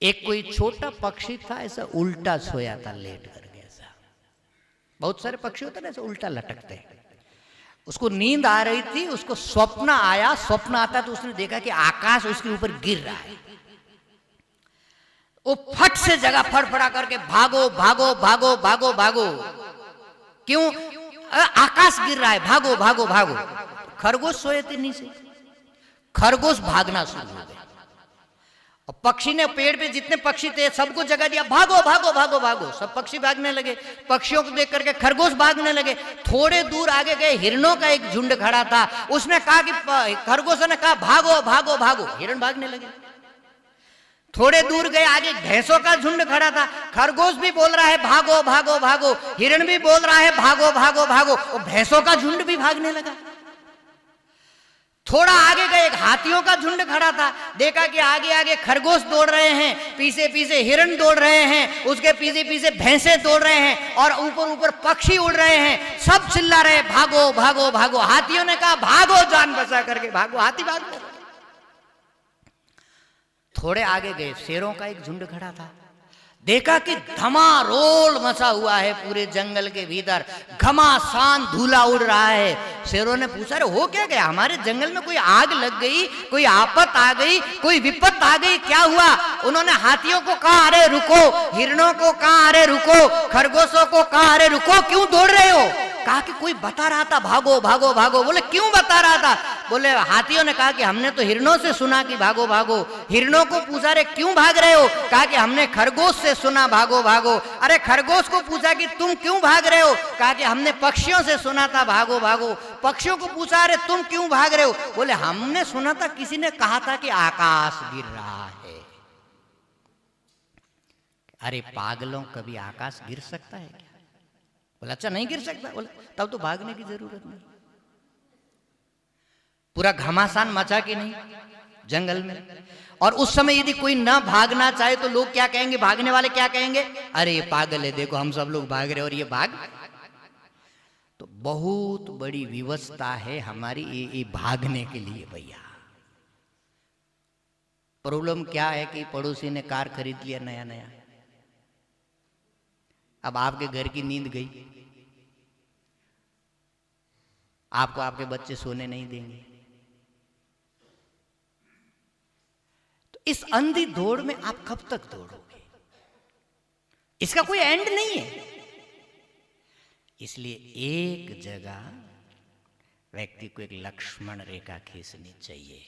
एक कोई छोटा पक्षी था, ऐसा उल्टा सोया था लेट करके। ऐसा बहुत सारे पक्षी होते ना ऐसा उल्टा लटकते हैं। उसको नींद आ रही थी, उसको स्वप्न आया। स्वप्न आता तो उसने देखा कि आकाश उसके ऊपर गिर रहा है। वो फट से जगह फड़फड़ा करके भागो भागो भागो भागो भागो। क्यों? आकाश गिर रहा है, भागो भागो भागो। खरगोश सोए थे नीचे, खरगोश भागना शुरू हो गए और पक्षी ने पेड़ पे जितने पक्षी थे सबको जगह दिया, भागो भागो भागो भागो। सब पक्षी भागने लगे। पक्षियों को देख करके खरगोश भागने लगे। थोड़े दूर आगे गए, हिरणों का एक झुंड खड़ा था। उसने कहा कि खरगोश ने कहा भागो भागो भागो। हिरण भागने लगे। थोड़े दूर गए, आगे भैंसों का झुंड खड़ा था। खरगोश भी बोल रहा है भागो भागो भागो, हिरण भी बोल रहा है भागो भागो भागो, और भैंसों का झुंड भी भागने लगा। थोड़ा आगे गए, एक हाथियों का झुंड खड़ा था। देखा कि आगे आगे खरगोश दौड़ रहे हैं, पीछे पीछे हिरण दौड़ रहे हैं, उसके पीछे पीछे भैंसे दौड़ रहे हैं, और ऊपर ऊपर पक्षी उड़ रहे हैं। सब चिल्ला रहे भागो भागो भागो। हाथियों ने कहा भागो, जान बचा करके भागो। हाथी भागो। थोड़े आगे गए, शेरों का एक झुंड खड़ा था। देखा कि धमारोल मचा हुआ है पूरे जंगल के भीतर, घमासान धूला उड़ रहा है। शेरों ने पूछा अरे हो क्या गया? हमारे जंगल में कोई आग लग गई, कोई आफत आ गई, कोई विपत आ गई, क्या हुआ? उन्होंने हाथियों को कहा अरे रुको, हिरणों को कहा अरे रुको, खरगोशों को कहा अरे रुको, क्यों दौड़ रहे हो? कहा कि कोई बता रहा था भागो भागो भागो। बोले क्यों बता रहा था? बोले हाथियों ने कहा कि हमने तो हिरणों से सुना कि भागो भागो। हिरणों को पूछा रे क्यों भाग रहे हो? कहा कि हमने खरगोश से सुना भागो भागो। अरे खरगोश को पूछा कि तुम क्यों भाग रहे हो? कहा कि हमने पक्षियों से सुना था भागो भागो। पक्षियों को पूछा अरे तुम क्यों भाग रहे हो? बोले हमने सुना था किसी ने कहा था कि आकाश गिर रहा है। अरे पागलों, कभी आकाश गिर सकता है क्या? बोला अच्छा नहीं गिर सकता। बोले तब तो भागने की जरूरत नहीं। पूरा घमासान मचा कि नहीं जंगल में। और उस समय यदि कोई ना भागना चाहे तो लोग क्या कहेंगे? भागने वाले क्या कहेंगे? अरे ये पागल है, देखो हम सब लोग भाग रहे और ये भाग। तो बहुत बड़ी व्यवस्था है हमारी ये भागने के लिए भैया। प्रॉब्लम क्या है कि पड़ोसी ने कार खरीद लिया नया नया, अब आपके घर की नींद गई, आपको आपके बच्चे सोने नहीं देंगे। तो इस अंधी दौड़ में आप कब तक दौड़ोगे? इसका कोई एंड नहीं है। इसलिए एक जगह व्यक्ति को एक लक्ष्मण रेखा खींचनी चाहिए।